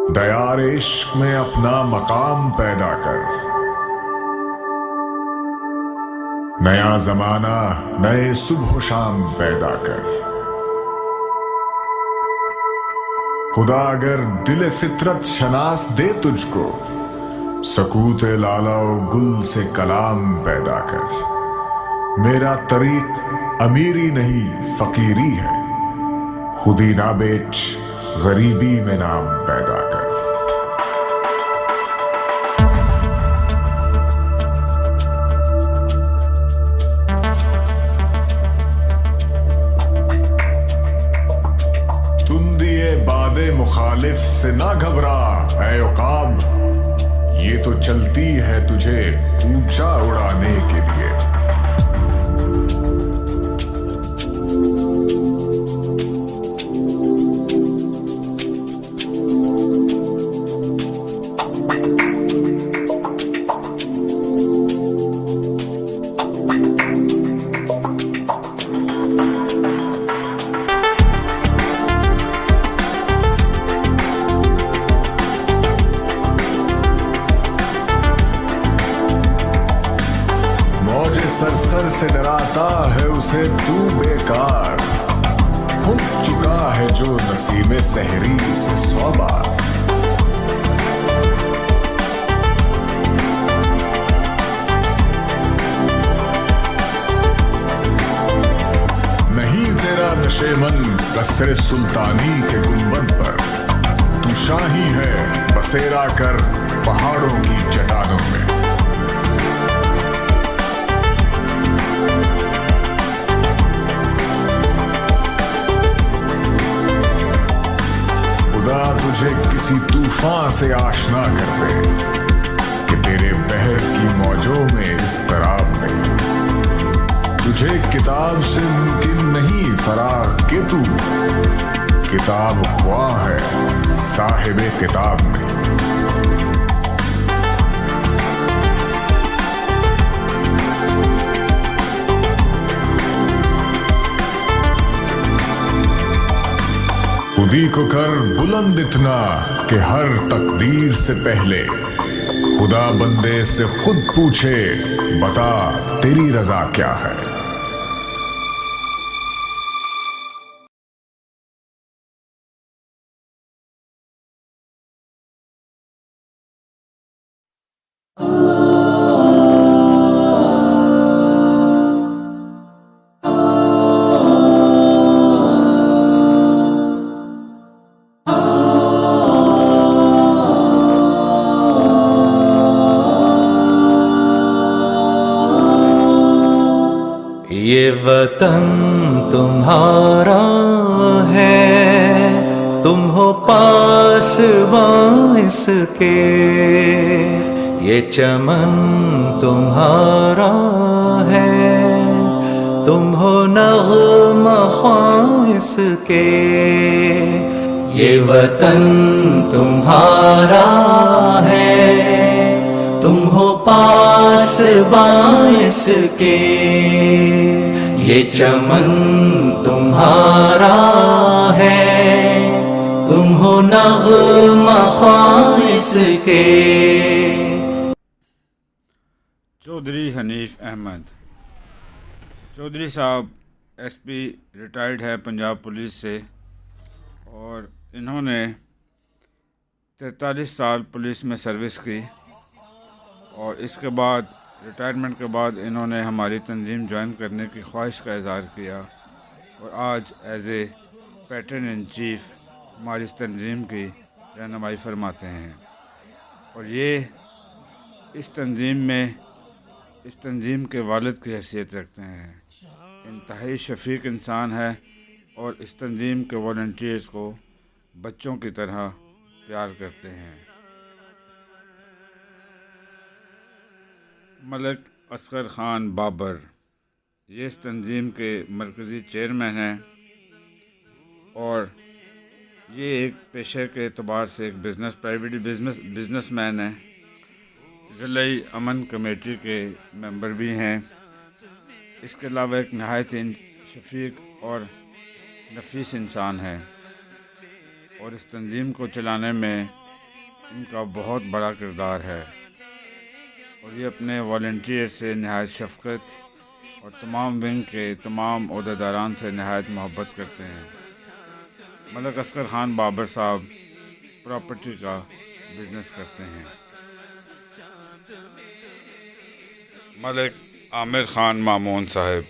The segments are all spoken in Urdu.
دیار عشق میں اپنا مقام پیدا کر، نیا زمانہ نئے صبح و شام پیدا کر۔ خدا اگر دل فطرت شناس دے تجھ کو، سکوت لالا و گل سے کلام پیدا کر۔ میرا طریق امیری نہیں فقیری ہے، خودی نہ بیچ غریبی میں نام پیدا کر۔ مخالف سے نہ گھبرا اے عقاب، یہ تو چلتی ہے تجھے اونچا اڑانے کے لیے۔ سر سے ڈراتا ہے اسے تو بیکار، پھٹ چکا ہے جو نسیم سحری سے 100 بار۔ نہیں تیرا نشیمن قصر سلطانی کے گنبد پر، تو شاہی ہے بسیرا کر پہاڑوں کی چٹانوں میں۔ خدا تجھے کسی طوفان سے آشنا کر دے کہ تیرے بحر کی موجوں میں اضطراب نہیں۔ تجھے کتاب سے ممکن نہیں فراغ کہ تو کتاب خواہ ہے صاحب کتاب نہیں۔ خودی کو کر بلند اتنا کہ ہر تقدیر سے پہلے خدا بندے سے خود پوچھے، بتا تیری رضا کیا ہے۔ یہ وطن تمہارا ہے، تم ہو پاسباں اس کے، یہ چمن تمہارا ہے، تم ہو نغمہ خواں اس کے۔ یہ وطن تمہارا ہے، تم ہو پاسباں اس کے، یہ چمن تمہارا ہے، تم ہو نغمہ خواں اس کے۔ چودھری حنیف احمد چودھری صاحب ایس پی ریٹائرڈ ہے پنجاب پولیس سے، اور انہوں نے 43 سال پولیس میں سروس کی، اور اس کے بعد ریٹائرمنٹ کے بعد انہوں نے ہماری تنظیم جوائن کرنے کی خواہش کا اظہار کیا، اور آج as a pattern in chief ہماری اس تنظیم کی رہنمائی فرماتے ہیں۔ اور یہ اس تنظیم کے والد کی حیثیت رکھتے ہیں۔ انتہائی شفیق انسان ہے، اور اس تنظیم کے والنٹیئرز کو بچوں کی طرح پیار کرتے ہیں۔ ملک اصغر خان بابر یہ اس تنظیم کے مرکزی چیئرمین ہیں، اور یہ ایک پیشے کے اعتبار سے ایک پرائیویٹ بزنس مین ہیں، ضلعی امن کمیٹی کے ممبر بھی ہیں۔ اس کے علاوہ ایک نہایت شفیق اور نفیس انسان ہے، اور اس تنظیم کو چلانے میں ان کا بہت بڑا کردار ہے اور یہ اپنے والنٹیئر سے نہایت شفقت اور تمام ونگ کے تمام عہدیداران سے نہایت محبت کرتے ہیں۔ ملک اصغر خان بابر صاحب پراپرٹی کا بزنس کرتے ہیں۔ ملک عامر خان مامون صاحب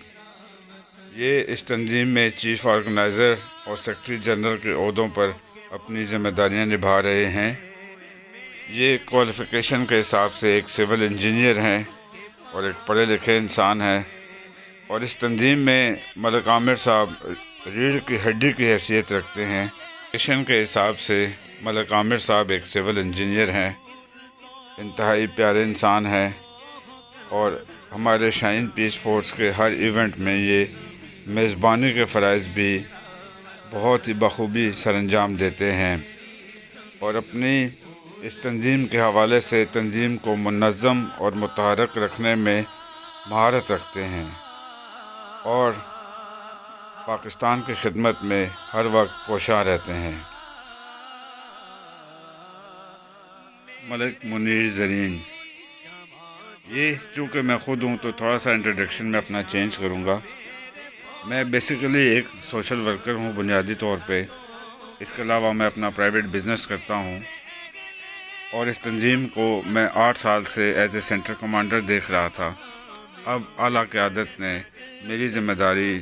یہ اس تنظیم میں چیف آرگنائزر اور سیکرٹری جنرل کے عہدوں پر اپنی ذمہ داریاں نبھا رہے ہیں۔ یہ کوالیفیکیشن کے حساب سے ایک سول انجینئر ہیں اور ایک پڑھے لکھے انسان ہیں، اور اس تنظیم میں ملک عامر صاحب ریڑھ کی ہڈی کی حیثیت رکھتے ہیں۔ کوالیفیکیشن کے حساب سے ملک عامر صاحب ایک سول انجینئر ہیں، انتہائی پیارے انسان ہیں، اور ہمارے شاہین پیس فورس کے ہر ایونٹ میں یہ میزبانی کے فرائض بھی بہت ہی بخوبی سر انجام دیتے ہیں، اور اپنی اس تنظیم کے حوالے سے تنظیم کو منظم اور متحرک رکھنے میں مہارت رکھتے ہیں، اور پاکستان کی خدمت میں ہر وقت کوشاں رہتے ہیں۔ ملک منیر زرین یہ چونکہ میں خود ہوں تو تھوڑا سا انٹروڈکشن میں اپنا چینج کروں گا۔ میں بیسیکلی ایک سوشل ورکر ہوں بنیادی طور پہ، اس کے علاوہ میں اپنا پرائیویٹ بزنس کرتا ہوں، اور اس تنظیم کو میں 8 سال سے ایز اے سینٹر کمانڈر دیکھ رہا تھا۔ اب اعلیٰ قیادت نے میری ذمہ داری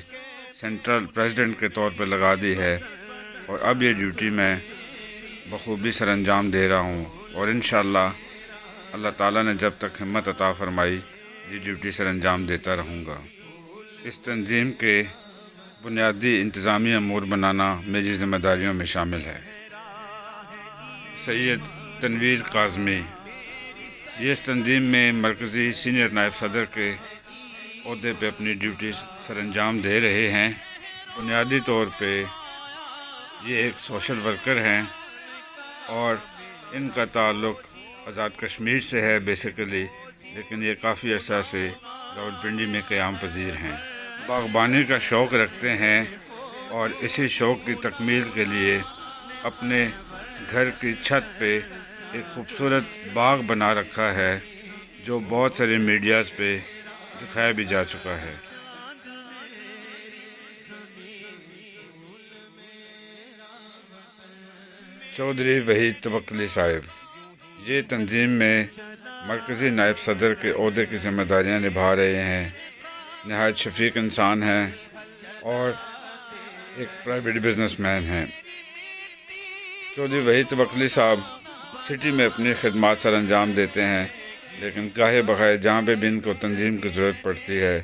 سینٹرل پریزیڈنٹ کے طور پہ لگا دی ہے، اور اب یہ ڈیوٹی میں بخوبی سر انجام دے رہا ہوں، اور انشاءاللہ اللہ تعالیٰ نے جب تک ہمت عطا فرمائی یہ ڈیوٹی سر انجام دیتا رہوں گا۔ اس تنظیم کے بنیادی انتظامی امور بنانا میری ذمہ داریوں میں شامل ہے۔ سید تنویر کاظمی یہ اس تنظیم میں مرکزی سینئر نائب صدر کے عہدے پہ اپنی ڈیوٹی سر انجام دے رہے ہیں۔ بنیادی طور پہ یہ ایک سوشل ورکر ہیں، اور ان کا تعلق آزاد کشمیر سے ہے بیسیکلی، لیکن یہ کافی عرصہ سے راولپنڈی میں قیام پذیر ہیں۔ باغبانی کا شوق رکھتے ہیں، اور اسی شوق کی تکمیل کے لیے اپنے گھر کی چھت پہ ایک خوبصورت باغ بنا رکھا ہے، جو بہت سارے میڈیاز پہ دکھایا بھی جا چکا ہے۔ چودھری وحید توکلی صاحب یہ تنظیم میں مرکزی نائب صدر کے عہدے کی ذمہ داریاں نبھا رہے ہیں۔ نہایت شفیق انسان ہیں اور ایک پرائیویٹ بزنس مین ہیں۔ چودھری وحید توکلی صاحب سٹی میں اپنی خدمات سر انجام دیتے ہیں، لیکن گاہے بغیر جہاں پہ بھی ان کو تنظیم کی ضرورت پڑتی ہے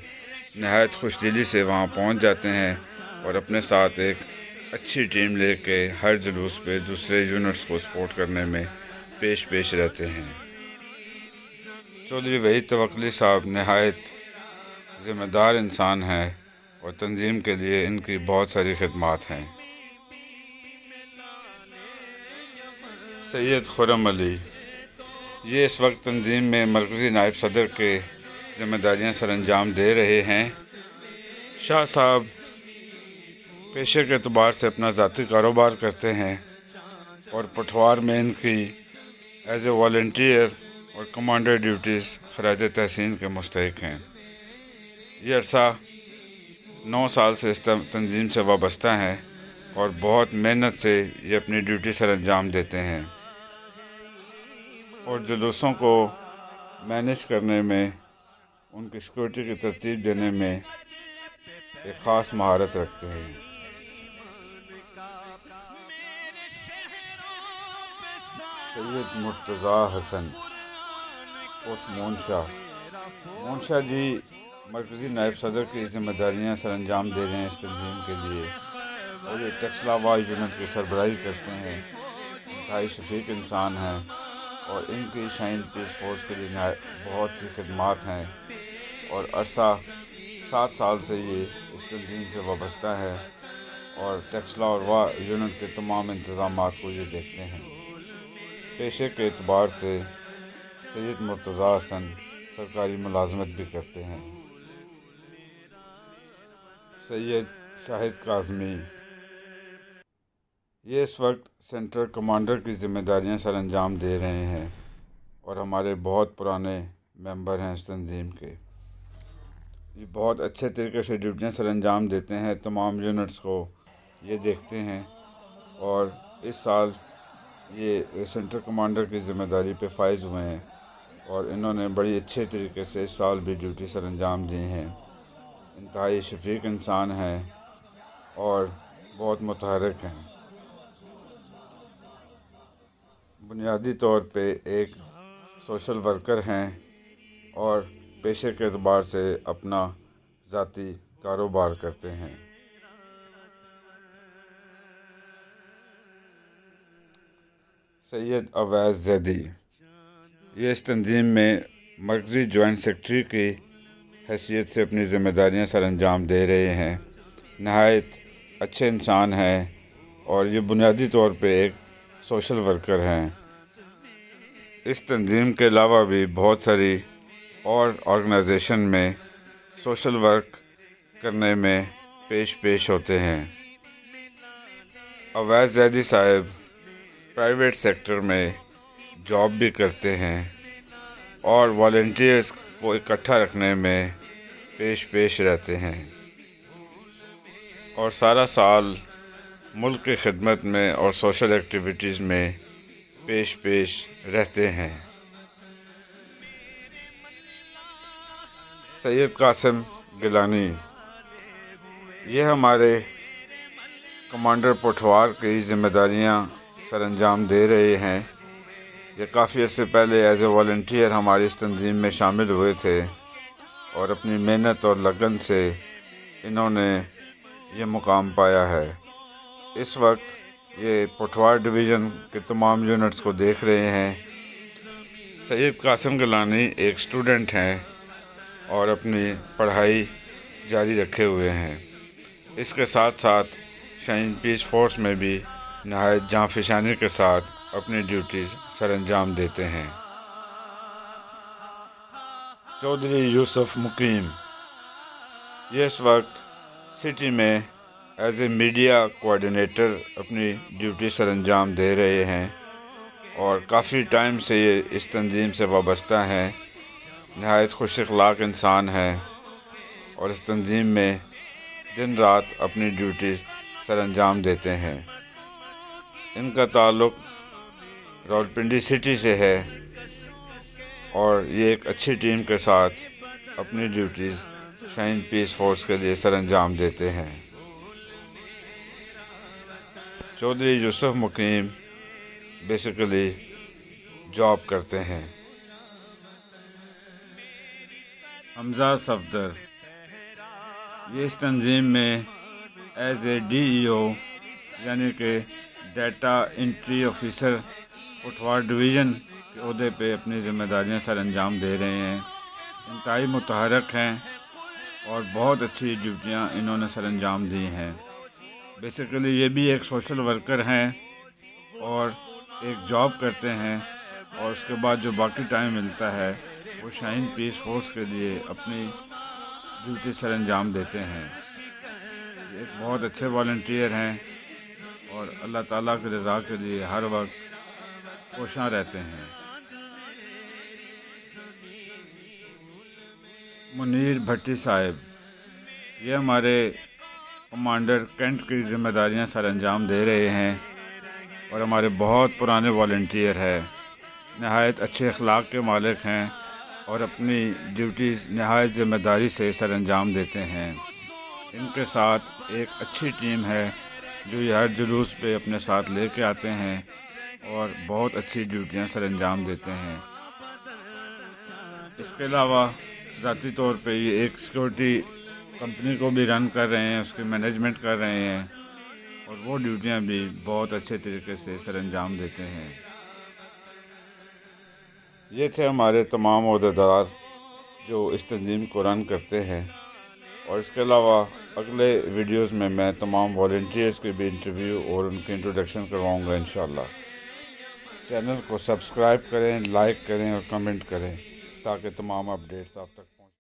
نہایت خوش دلی سے وہاں پہنچ جاتے ہیں، اور اپنے ساتھ ایک اچھی ٹیم لے کے ہر جلوس پہ دوسرے یونٹس کو سپورٹ کرنے میں پیش رہتے ہیں۔ چودھری وحید توکلی صاحب نہایت ذمہ دار انسان ہیں، اور تنظیم کے لیے ان کی بہت ساری خدمات ہیں۔ سید خرم علی یہ اس وقت تنظیم میں مرکزی نائب صدر کے ذمہ داریاں سر انجام دے رہے ہیں۔ شاہ صاحب پیشے کے اعتبار سے اپنا ذاتی کاروبار کرتے ہیں، اور پٹھوار میں ان کی ایز اے والنٹیئر اور کمانڈر ڈیوٹیز خراج تحسین کے مستحق ہیں۔ یہ عرصہ 9 سال سے اس تنظیم سے وابستہ ہیں، اور بہت محنت سے یہ اپنی ڈیوٹی سر انجام دیتے ہیں، اور جلوسوں کو مینیج کرنے میں، ان کی سیکورٹی کی ترتیب دینے میں ایک خاص مہارت رکھتے ہیں۔ سید مرتضیٰ حسن مونشا جی مرکزی نائب صدر کی ذمہ داریاں سر انجام دے رہے ہیں اس تنظیم کے لیے، اور یہ ٹیکسلا وا یونٹ کی سربراہی کرتے ہیں۔ انتہائی شفیق انسان ہیں، اور ان کی شاہین پیس فورس کے لیے بہت سی خدمات ہیں، اور عرصہ 7 سال سے یہ اس تنظیم سے وابستہ ہے، اور ٹیکسلا اور وا یونٹ کے تمام انتظامات کو یہ دیکھتے ہیں۔ پیشے کے اعتبار سے سید مرتضیٰ حسن سرکاری ملازمت بھی کرتے ہیں۔ سید شاہد کاظمی یہ اس وقت سینٹرل کمانڈر کی ذمہ داریاں سر انجام دے رہے ہیں اور ہمارے بہت پرانے ممبر ہیں اس تنظیم کے۔ یہ بہت اچھے طریقے سے ڈیوٹیاں سر انجام دیتے ہیں، تمام یونٹس کو یہ دیکھتے ہیں، اور اس سال یہ سینٹرل کمانڈر کی ذمہ داری پہ فائز ہوئے ہیں اور انہوں نے بڑی اچھے طریقے سے اس سال بھی ڈیوٹی سر انجام دی ہیں۔ انتہائی شفیق انسان ہیں اور بہت متحرک ہیں۔ بنیادی طور پہ ایک سوشل ورکر ہیں اور پیشے کے اعتبار سے اپنا ذاتی کاروبار کرتے ہیں۔ سید اویس زیدی یہ اس تنظیم میں مرکزی جوائنٹ سیکرٹری کی حیثیت سے اپنی ذمہ داریاں سر انجام دے رہے ہیں۔ نہایت اچھے انسان ہیں اور یہ بنیادی طور پہ ایک سوشل ورکر ہیں۔ اس تنظیم کے علاوہ بھی بہت ساری اور آرگنائزیشن میں سوشل ورک کرنے میں پیش ہوتے ہیں۔ اویس زیدی صاحب پرائیویٹ سیکٹر میں جاب بھی کرتے ہیں اور والنٹیئرز کو اکٹھا رکھنے میں پیش رہتے ہیں اور سارا سال ملک کی خدمت میں اور سوشل ایکٹیویٹیز میں پیش رہتے ہیں۔ سید قاسم گیلانی یہ ہمارے کمانڈر پٹھوار کی ذمہ داریاں سر انجام دے رہے ہیں۔ یہ کافی عرصے پہلے ایز اے والنٹیئر ہماری اس تنظیم میں شامل ہوئے تھے اور اپنی محنت اور لگن سے انہوں نے یہ مقام پایا ہے۔ اس وقت یہ پٹھوار ڈویژن کے تمام یونٹس کو دیکھ رہے ہیں۔ سید قاسم گیلانی ایک اسٹوڈنٹ ہیں اور اپنی پڑھائی جاری رکھے ہوئے ہیں۔ اس کے ساتھ ساتھ شاہین پیس فورس میں بھی نہایت جاں فشانی کے ساتھ اپنی ڈیوٹیز سر انجام دیتے ہیں۔ چودھری یوسف مقیم یہ اس وقت سٹی میں ایز اے میڈیا کوآرڈینیٹر اپنی ڈیوٹی سر انجام دے رہے ہیں اور کافی ٹائم سے یہ اس تنظیم سے وابستہ ہیں۔ نہایت خوش اخلاق انسان ہیں اور اس تنظیم میں دن رات اپنی ڈیوٹیز سر انجام دیتے ہیں۔ ان کا تعلق راولپنڈی سٹی سے ہے اور یہ ایک اچھی ٹیم کے ساتھ اپنی ڈیوٹیز شاہین پیس فورس کے لیے سر انجام دیتے ہیں۔ چودھری یوسف مقیم بیسیکلی جاب کرتے ہیں۔ حمزہ صفدر یہ اس تنظیم میں ایز اے DEO یعنی کہ data entry officer Pothohar division کے عہدے پہ اپنی ذمہ داریاں سر انجام دے رہے ہیں۔ انتہائی متحرک ہیں اور بہت اچھی ڈیوٹیاں انہوں نے سر انجام دی ہیں۔ بیسیکلی یہ بھی ایک سوشل ورکر ہیں اور ایک جاب کرتے ہیں اور اس کے بعد جو باقی ٹائم ملتا ہے وہ شاہین پیس فورس کے لیے اپنی ڈیوٹی سر انجام دیتے ہیں۔ یہ ایک بہت اچھے والنٹیئر ہیں اور اللہ تعالیٰ کی رضا کے لیے ہر وقت کوشاں رہتے ہیں۔ منیر بھٹی صاحب یہ ہمارے کمانڈر کینٹ کی ذمہ داریاں سر انجام دے رہے ہیں اور ہمارے بہت پرانے والنٹیئر ہیں۔ نہایت اچھے اخلاق کے مالک ہیں اور اپنی ڈیوٹیز نہایت ذمہ داری سے سر انجام دیتے ہیں۔ ان کے ساتھ ایک اچھی ٹیم ہے جو یہ ہر جلوس پہ اپنے ساتھ لے کے آتے ہیں اور بہت اچھی ڈیوٹیاں سر انجام دیتے ہیں۔ اس کے علاوہ ذاتی طور پہ یہ ایک سیکورٹی کمپنی کو بھی رن کر رہے ہیں، اس کی مینجمنٹ کر رہے ہیں اور وہ ڈیوٹیاں بھی بہت اچھے طریقے سے سر انجام دیتے ہیں۔ یہ تھے ہمارے تمام عہدیدار جو اس تنظیم کو رن کرتے ہیں، اور اس کے علاوہ اگلے ویڈیوز میں تمام والنٹیئرز کے بھی انٹرویو اور ان کے انٹروڈکشن کرواؤں گا انشاءاللہ۔ چینل کو سبسکرائب کریں، لائک کریں اور کمنٹ کریں تاکہ تمام اپڈیٹس آپ تک